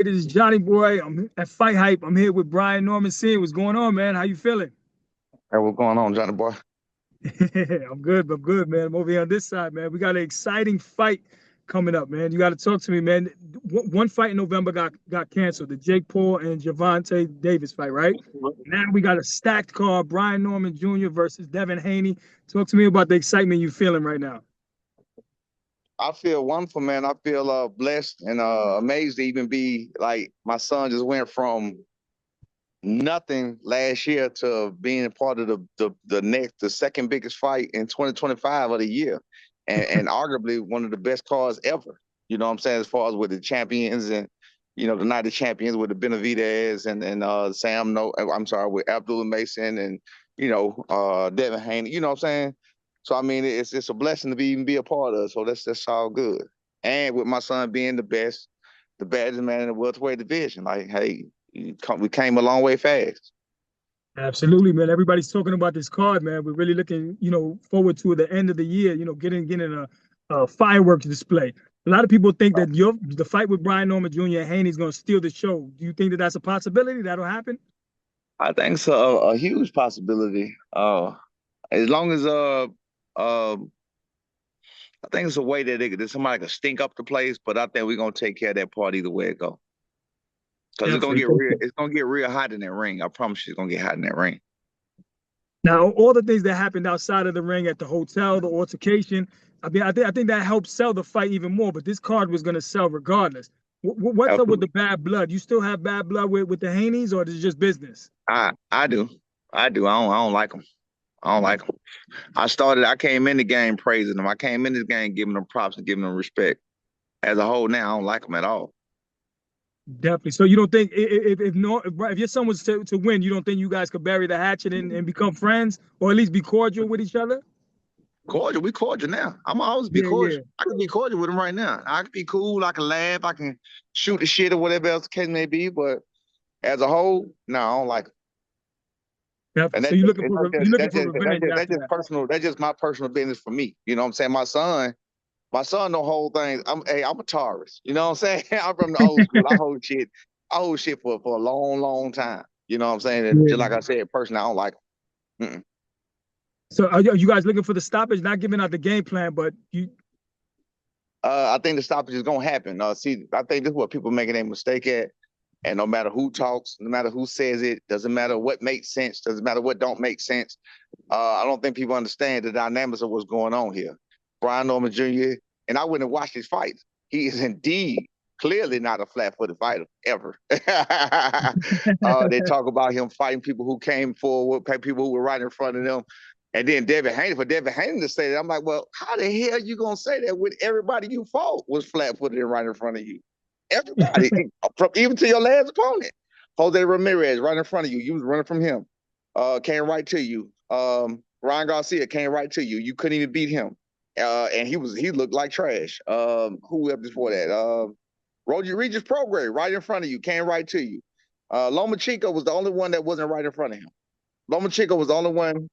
It is Johnny Boy. I'm at Fight Hype. I'm here with Brian Norman Sr. What's going on, man? How you feeling? Hey, what's going on, Johnny boy? I'm good. I'm good, man. I'm over here on this side, man. We got an exciting fight coming up, man. You got to talk to me, man. One fight in November got canceled, the Jake Paul and Javante Davis fight, right? Now we got a stacked card, Brian Norman Jr. versus Devin Haney. Talk to me about the excitement you feeling right now. I feel wonderful, man. I feel blessed and amazed to even be like my son just went from nothing last year to being a part of the second biggest fight in 2025 of the year, and arguably one of the best cards ever. You know what I'm saying? As far as with the champions and the night of champions with the Benavidez and Sam No, I'm sorry, with Abdullah Mason and Devin Haney. You know what I'm saying? So I mean, it's a blessing to even be a part of. So that's all good. And with my son being the baddest man in the welterweight division, like hey, we came a long way fast. Absolutely, man. Everybody's talking about this card, man. We're really looking, forward to the end of the year. Getting a fireworks display. A lot of people think that the fight with Brian Norman Jr. and Haney's going to steal the show. Do you think that that's a possibility that'll happen? I think it's a huge possibility. As long as I think it's a way that somebody can stink up the place, but I think we're gonna take care of that part either way it go. Because it's gonna Definitely. get real. It's gonna get real hot in that ring. I promise you, it's gonna get hot in that ring. Now, all the things that happened outside of the ring at the hotel, the altercation, I think that helped sell the fight even more. But this card was going to sell regardless. What's up with Absolutely. the bad blood? You still have bad blood with the Haneys, or is it just business? I do. I don't like them. I don't like them. I came in the game praising them. I came in this game giving them props and giving them respect. As a whole, now I don't like them at all. Definitely. So you don't think if no if your son was to win, you don't think you guys could bury the hatchet and become friends, or at least be cordial with each other? Cordial, we cordial now. I'm always be Yeah, yeah. cordial. I can be cordial with him right now. I can be cool. I can laugh. I can shoot the shit or whatever else the case may be. But as a whole, no, I don't like it. Definitely. And So that you're just looking it's for not you're just looking for revenge after that's just that. personal. That's just my personal business for me. You know what I'm saying? My son don't hold things. I'm a Taurus. You know what I'm saying? I'm from the old school. I hold shit for a long, long time. You know what I'm saying? And just like Yeah. I said, personally, I don't like them. So are you guys looking for the stoppage? Not giving out the game plan, but you. I think the stoppage is gonna happen. See, I think this is what people making a mistake at. And no matter who talks, no matter who says it, doesn't matter what makes sense, doesn't matter what don't make sense. I don't think people understand the dynamics of what's going on here. Brian Norman Jr. and I went and watched his fights. He is indeed clearly not a flat-footed fighter ever. They talk about him fighting people who came forward, people who were right in front of them. And then Devin Haney to say that, I'm like, well, how the hell you gonna say that when everybody you fought was flat-footed and right in front of you? Everybody, even to your last opponent. Jose Ramirez right in front of you. You was running from him. Came right to you. Ryan Garcia came right to you. You couldn't even beat him. And he looked like trash. Who else before that? Roger Regis Prograis right in front of you, came right to you. Loma Chico was the only one that wasn't right in front of him. Loma Chico was the only one.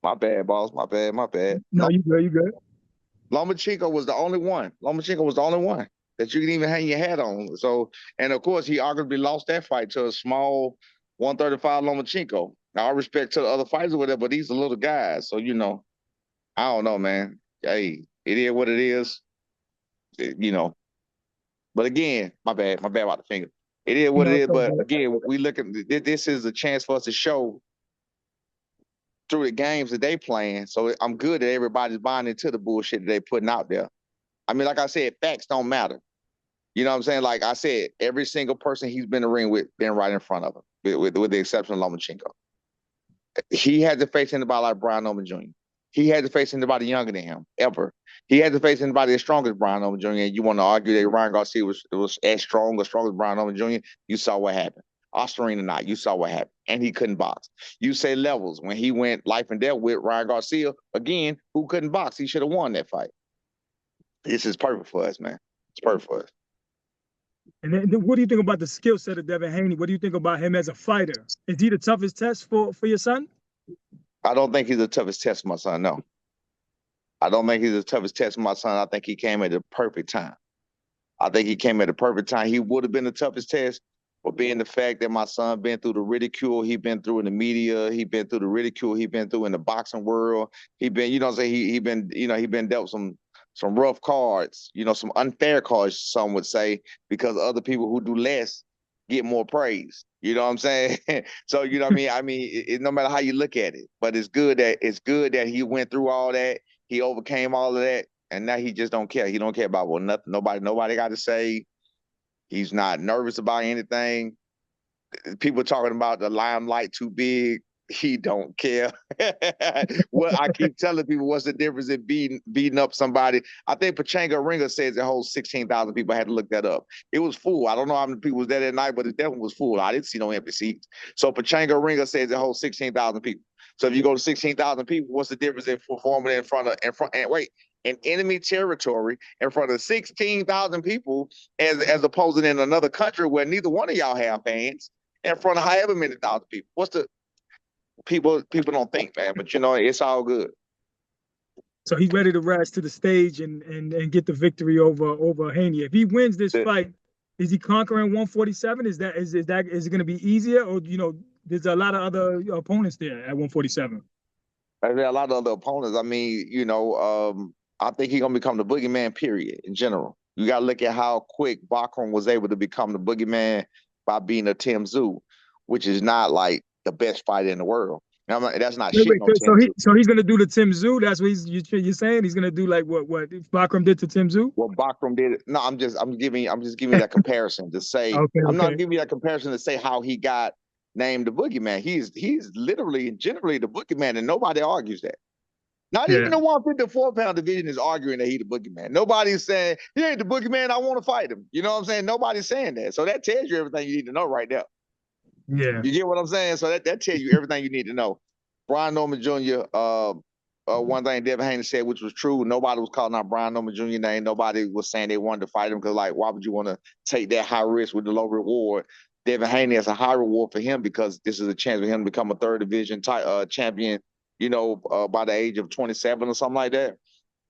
My bad, boss. My bad. My bad. No, you good. You good. Loma Chico was the only one. Loma Chico was the only one that you can even hang your hat on. So, and of course, he arguably lost that fight to a small 135 Lomachenko. Now, all respect to the other fighters or whatever, but these are little guys. So, I don't know, man. Hey, it is what it is. You know. But again, my bad about the finger. It is what No, it it's is. so But good. again, we look at this is a chance for us to show through the games that they playing. So I'm good that everybody's buying into the bullshit that they putting out there. I mean, like I said, facts don't matter. You know what I'm saying? Like I said, every single person he's been in the ring with been right in front of him, with the exception of Lomachenko. He had to face anybody like Brian Norman Jr. He had to face anybody younger than him, ever. He had to face anybody as strong as Brian Norman Jr. And you want to argue that Ryan Garcia was as strong as Brian Norman Jr., you saw what happened. Oscarina not, you saw what happened. And he couldn't box. You say levels, when he went life and death with Ryan Garcia, again, who couldn't box? He should have won that fight. This is perfect for us, man. It's perfect for us. And then what do you think about the skill set of Devin Haney? What do you think about him as a fighter? Is he the toughest test for your son? I don't think he's the toughest test for my son. No, I don't think he's the toughest test for my son. I think he came at the perfect time. I think he came at the perfect time. He would have been the toughest test, but being the fact that my son been through the ridicule he been through in the media, he been through the ridicule he been through in the boxing world. He been, you know, what I'm saying he been, you know, he been dealt some rough cards, you know, some unfair cards, some would say, because other people who do less get more praise. You know what I'm saying? So you know what I mean. No matter how you look at it, but it's good that he went through all that. He overcame all of that, and now he just don't care. He don't care about what nothing. Nobody got to say. He's not nervous about anything. People talking about the limelight too big. He don't care. Well, I keep telling people, what's the difference in beating up somebody? I think Pachanga Ringer says it holds 16,000 people. I had to look that up. It was full. I don't know how many people was there that night, but it definitely was full. I didn't see no empty seats. So Pachanga Ringer says it holds 16,000 people. So if you go to 16,000 people, what's the difference in performing in enemy territory in front of 16,000 people as opposed to in another country where neither one of y'all have fans in front of however many thousand people? What's the people don't think, man, but you know, it's all good. So he's ready to rise to the stage and get the victory over Haney. If he wins this fight, is he conquering 147? Is it going to be easier, or you know, there's a lot of other opponents there at 147? There's a lot of other opponents. I mean, you know, I think he's gonna become the boogeyman. Period. In general, you got to look at how quick Bachram was able to become the boogeyman by being a Tim Tszyu, which is not like the best fighter in the world. That's not shit on Tim Tszyu. So he's gonna do the Tim Tszyu. That's what you're saying. He's gonna do like what Bachram did to Tim Tszyu. What Bachram did. No, I'm just giving you that comparison to say. Okay, I'm not giving you that comparison to say how he got named the boogeyman. He's literally and generally the boogeyman, and nobody argues that. Not even the 154-pound division is arguing that he's the boogeyman. Nobody's saying he ain't the boogeyman. I want to fight him. You know what I'm saying? Nobody's saying that. So that tells you everything you need to know right there. Yeah. You get what I'm saying? So that tells you everything you need to know. Brian Norman Jr., one thing Devin Haney said, which was true, nobody was calling out Brian Norman Jr. name. Nobody was saying they wanted to fight him because, like, why would you want to take that high risk with the low reward? Devin Haney has a high reward for him because this is a chance for him to become a third division champion, you know, by the age of 27 or something like that.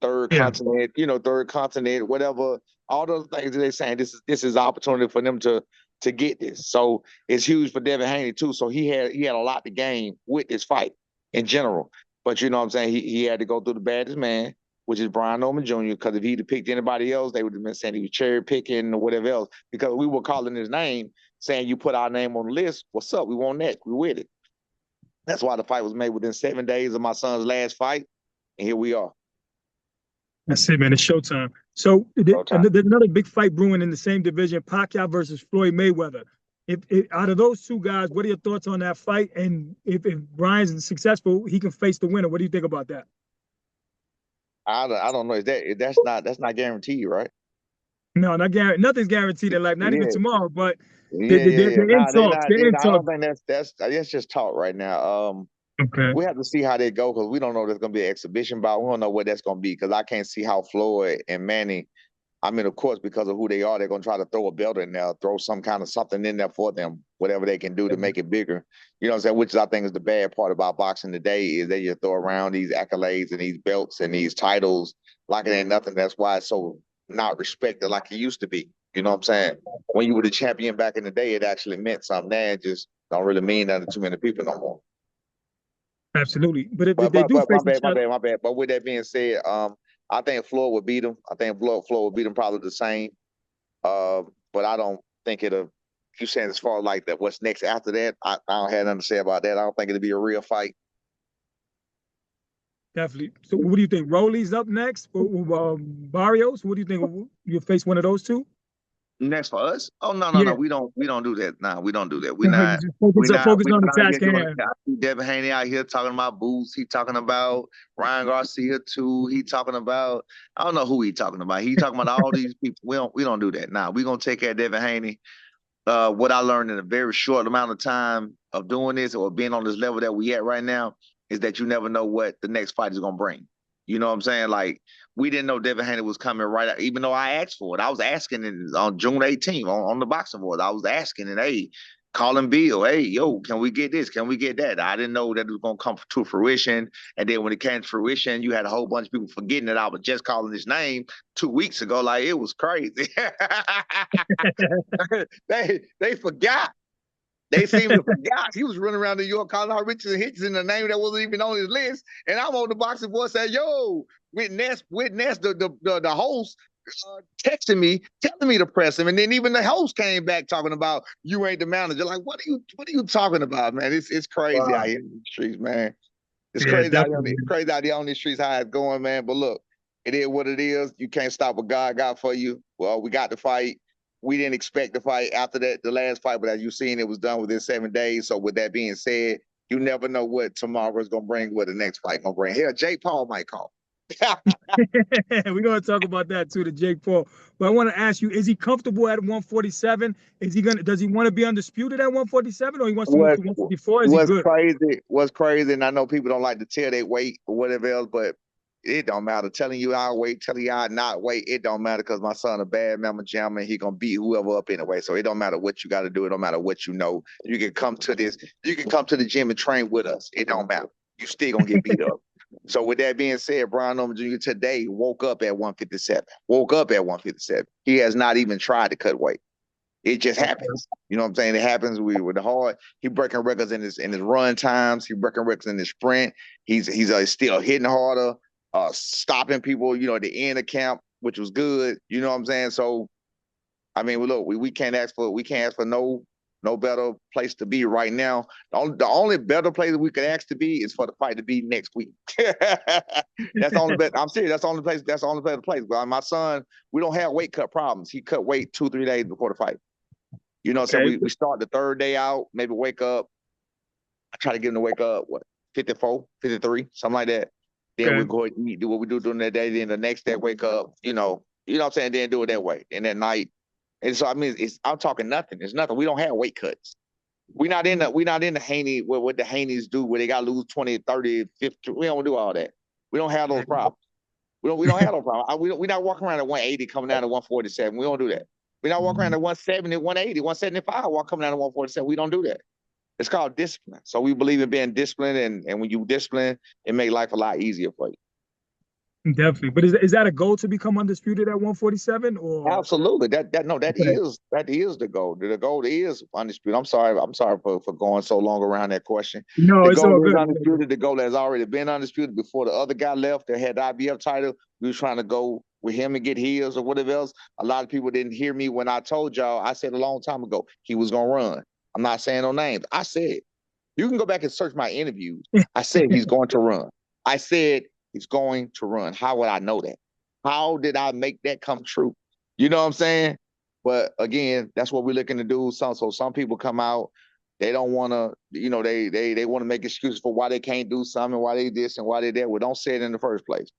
Third continent, whatever. All those things that they're saying, this is opportunity for them to get this. So it's huge for Devin Haney too. So he had a lot to gain with this fight in general. But you know what I'm saying? He had to go through the baddest man, which is Brian Norman Jr., because if he'd have picked anybody else, they would have been saying he was cherry picking or whatever else, because we were calling his name, saying you put our name on the list. What's up? We want that. We with it. That's why the fight was made within 7 days of my son's last fight. And here we are. That's it, man. It's showtime. So there's another big fight brewing in the same division, Pacquiao versus Floyd Mayweather. If out of those two guys, what are your thoughts on that fight? And if Brian's successful, he can face the winner. What do you think about that? I don't know. That's not guaranteed, right? No, not guaranteed. Nothing's guaranteed in life, not even tomorrow. But they're in talks. They're in talks. I don't think that's just talk right now. Okay. We have to see how they go because we don't know if there's going to be an exhibition bout. We don't know what that's going to be because I can't see how Floyd and Manny, I mean, of course, because of who they are, they're going to try to throw a belt in there, throw some kind of something in there for them, whatever they can do to make it bigger. You know what I'm saying? Which I think is the bad part about boxing today is they just throw around these accolades and these belts and these titles like it ain't nothing. That's why it's so not respected like it used to be. You know what I'm saying? When you were the champion back in the day, it actually meant something. Now it just don't really mean that to too many people no more. Absolutely, but if they do face my bad. But with that being said, I think Floyd would beat him. I think Floyd would beat him probably the same. But I don't think it'll. You saying as far as like that, what's next after that? I don't have nothing to say about that. I don't think it'll be a real fight. Definitely. So, what do you think? Rolly's up next, Barrios. What do you think? You'll face one of those two? Next for us? Oh no, we don't do that. Nah, we don't do that. We're not focus on the task at hand. I see Devin Haney out here talking about Boots. He talking about Ryan Garcia too. He talking about I don't know who he talking about. He talking about all these people. We don't do that. Nah, we gonna take care of Devin Haney. What I learned in a very short amount of time of doing this or being on this level that we at right now is that you never know what the next fight is gonna bring. You know what I'm saying? Like, we didn't know Devin Haney was coming right out, even though I asked for it. I was asking on June 18th on the boxing board. I was asking, and hey, calling Bill, hey, yo, can we get this? Can we get that? I didn't know that it was gonna come to fruition. And then when it came to fruition, you had a whole bunch of people forgetting that I was just calling his name 2 weeks ago. Like it was crazy. they forgot. They seem to forgot. He was running around New York calling out Richards and Hitchens in a name that wasn't even on his list. And I'm on the boxing board saying, yo, witness, the host texting me, telling me to press him. And then even the host came back talking about you ain't the manager. Like, what are you talking about, man? It's crazy Wow. out here in the streets, man. It's Yeah, crazy out here. definitely. It's crazy out here on these streets how it's going, man. But look, it is what it is. You can't stop what God got for you. Well, we got the fight. We didn't expect the fight after that, the last fight, but as you seen, it was done within 7 days. So with that being said, you never know what tomorrow is gonna bring, what the next fight gonna bring. Hell, Jake Paul might call. We're going to talk about that too, to Jake Paul. But I want to ask you, is he comfortable at 147? Does he want to be undisputed at 147 or he wants to move What to 154? Is he what's good? crazy? What's crazy? And I know people don't like to tell their weight or whatever else, but it don't matter. Telling you our weight, telling you our not weight, it don't matter because my son a bad mamma jamma. He gonna beat whoever up anyway. So it don't matter what you got to do. It don't matter what you know. You can come to this. You can come to the gym and train with us. It don't matter. You still gonna get beat up. So with that being said, Brian Norman Jr. today woke up at 157. Woke up at 157. He has not even tried to cut weight. It just happens. You know what I'm saying? It happens with the hard. He breaking records in his run times. He breaking records in his sprint. He's still hitting harder, stopping people. You know, at the end of camp, which was good. You know what I'm saying? So, I mean, look, we can't ask for no better place to be right now. The only better place we could ask to be is for the fight to be next week. That's the only best. I'm serious. That's the only place. That's the only better place. But my son, we don't have weight cut problems. He cut weight 2-3 days before the fight. You know, so Okay. we start the third day out, maybe wake up. I try to get him to wake up, 54, 53, something like that. Then we Okay. go and eat, do what we do during that day. Then the next day, wake up, you know what I'm saying? Then do it that way. And at night. And so, I mean, I'm talking nothing. It's nothing. We don't have weight cuts. We're not in the Haney, what the Haneys do where they got to lose 20, 30, 50. We don't do all that. We don't have those problems. We don't have those problems. We're not walking around at 180 coming down to 147. We don't do that. We're not walking around at 170, 180, 175, walk coming down to 147. We don't do that. It's called discipline. So we believe in being disciplined, and when you discipline, it makes life a lot easier for you. Definitely. But is that a goal to become undisputed at 147 or? Absolutely. That Okay. is the goal. The goal is undisputed. I'm sorry for going so long around that question. No, The it's goal all is good. undisputed. The goal has already been undisputed before the other guy left that had the IBF title. We was trying to go with him and get his or whatever else. A lot of people didn't hear me when I told y'all. I said a long time ago he was gonna run. I'm not saying no names. I said you can go back and search my interviews. I said he's going to run. I said he's going to run. How would I know that? How did I make that come true? You know what I'm saying? But again, that's what we're looking to do. So some people come out, they don't want to, they want to make excuses for why they can't do something, why they this and why they that. Well, don't say it in the first place.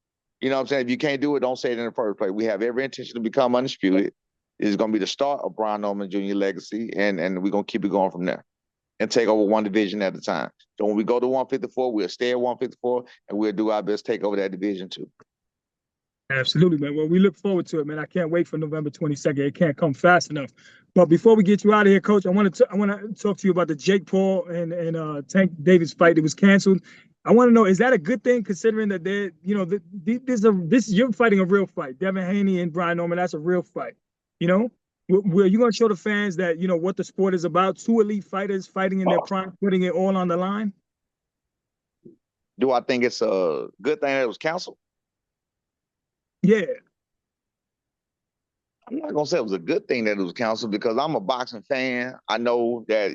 You know what I'm saying? If you can't do it, don't say it in the first place. We have every intention to become undisputed. It's going to be the start of Brian Norman Jr. legacy, and we're going to keep it going from there and take over one division at a time. So when we go to 154, we'll stay at 154, and we'll do our best to take over that division too. Absolutely, man. Well, we look forward to it, man. I can't wait for November 22nd. It can't come fast enough. But before we get you out of here, Coach, I want to talk to you about the Jake Paul and Tank Davis fight that was canceled. I want to know, is that a good thing considering that you're fighting a real fight? Devin Haney and Brian Norman, that's a real fight. You know, where you going to show the fans that what the sport is about? Two elite fighters fighting in their prime, putting it all on the line. Do I think it's a good thing that it was canceled? Yeah. I'm not gonna say it was a good thing that it was canceled because I'm a boxing fan. I know that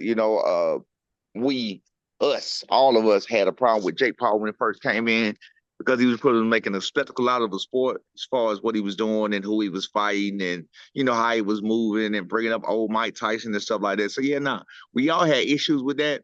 all of us had a problem with Jake Paul when he first came in because he was making a spectacle out of the sport as far as what he was doing and who he was fighting and how he was moving and bringing up old Mike Tyson and stuff like that. So yeah, we all had issues with that.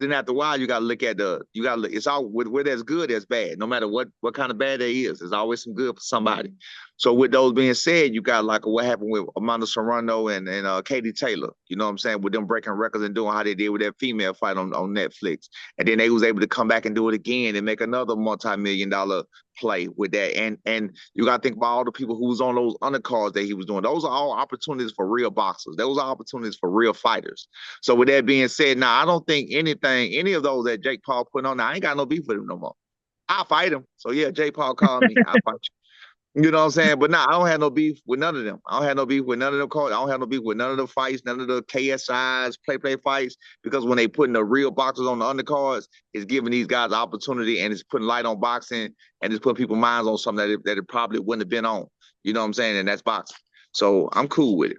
then after a while, you got to look at it's all where there's good, there's bad. No matter what kind of bad there is, there's always some good for somebody. So with those being said, you got like what happened with Amanda Serrano and Katie Taylor. You know what I'm saying? With them breaking records and doing how they did with that female fight on Netflix. And then they was able to come back and do it again and make another multi-million-dollar play with that. And you got to think about all the people who was on those undercards that he was doing. Those are all opportunities for real boxers. Those are opportunities for real fighters. So with that being said, now I don't think any of those that Jake Paul put on, now I ain't got no beef with him no more. I'll fight him. So yeah, Jake Paul called me. I'll fight you. You know what I'm saying? But now I don't have no beef with none of them. I don't have no beef with none of them calls. I don't have no beef with none of the fights, none of the KSIs, play fights, because when they putting the real boxers on the undercards, it's giving these guys the opportunity and it's putting light on boxing and it's putting people's minds on something that it probably wouldn't have been on. You know what I'm saying? And that's boxing. So I'm cool with it.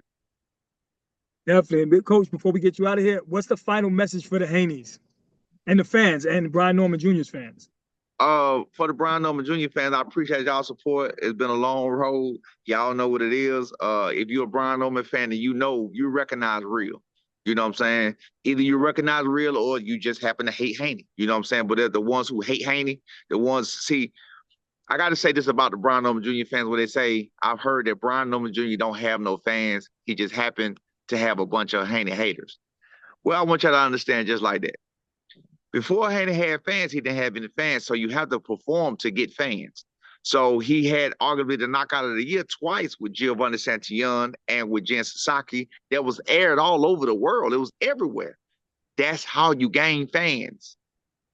Definitely. Coach, before we get you out of here, what's the final message for the Haneys and the fans and Brian Norman Jr.'s fans? For the Brian Norman Jr. fans, I appreciate y'all support. It's been a long road. Y'all know what it is. If you're a Brian Norman fan and you recognize real. You know what I'm saying? Either you recognize real or you just happen to hate Haney. You know what I'm saying? But they're the ones who hate Haney, the ones, see, I got to say this about the Brian Norman Jr. fans where they say, I've heard that Brian Norman Jr. don't have no fans. He just happened to have a bunch of Haney haters. Well, I want y'all to understand just like that. Before Haney had fans, he didn't have any fans, so you have to perform to get fans. So he had arguably the knockout of the year twice with Giovanni Santillon and with Jen Sasaki that was aired all over the world. It was everywhere. That's how you gain fans.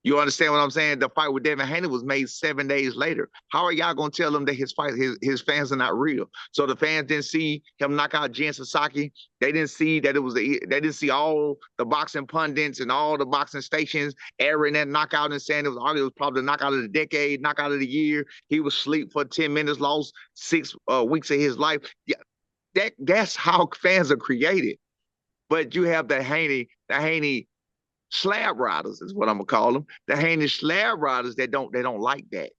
You understand what I'm saying? The fight with Devin Haney was made 7 days later. How are y'all gonna tell them that his fans are not real? So the fans didn't see him knock out Jen Sasaki. They didn't see that they didn't see all the boxing pundits and all the boxing stations airing that knockout and saying it was probably the knockout of the decade, knockout of the year. He was asleep for 10 minutes, lost 6 weeks of his life. Yeah, that's how fans are created. But you have the Haney slab riders is what I'm gonna call them. The Haney slab riders that don't like that.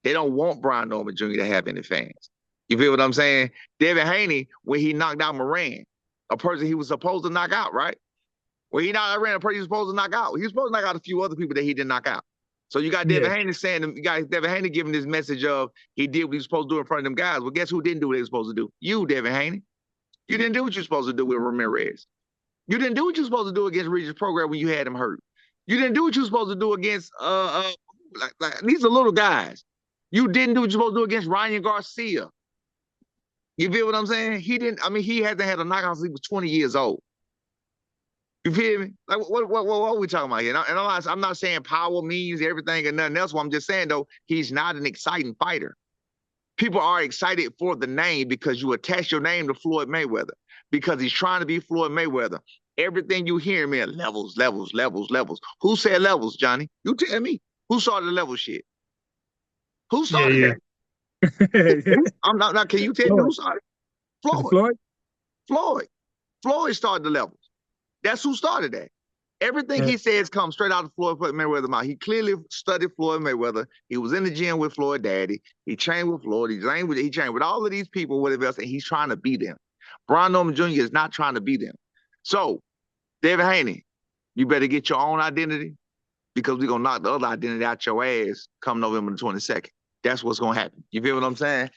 They don't want Brian Norman Jr. to have any fans. You feel what I'm saying? Devin Haney, when he knocked out Moran, a person he was supposed to knock out, right? When he knocked out Moran, a person he was supposed to knock out. He was supposed to knock out a few other people that he didn't knock out. So you got Devin Haney saying, you got Devin Haney giving this message of he did what he was supposed to do in front of them guys. Well, guess who didn't do what they were supposed to do? You, Devin Haney. You didn't do what you're supposed to do with Ramirez. You didn't do what you were supposed to do against Regis Prograis when you had him hurt. You didn't do what you were supposed to do against like these are little guys. You didn't do what you're supposed to do against Ryan Garcia. You feel what I'm saying? He didn't. I mean, he hasn't had a knockout since he was 20 years old. You feel me? Like what are we talking about here? And I'm not saying power means everything and nothing else. What I'm just saying though, he's not an exciting fighter. People are excited for the name because you attach your name to Floyd Mayweather because he's trying to be Floyd Mayweather. Everything you hear, man, levels. Who said levels, Johnny? You tell me. Who started the level shit? Who started that? I'm not. Can you tell me who started? Floyd. Floyd started the levels. That's who started that. Everything he says comes straight out of Floyd Mayweather's mouth. He clearly studied Floyd Mayweather. He was in the gym with Floyd Daddy. He trained with Floyd. He trained with all of these people, whatever else, and he's trying to beat them. Brian Norman Jr. is not trying to beat them. So, Devin Haney, you better get your own identity because we're going to knock the other identity out your ass come November the 22nd. That's what's going to happen. You feel what I'm saying?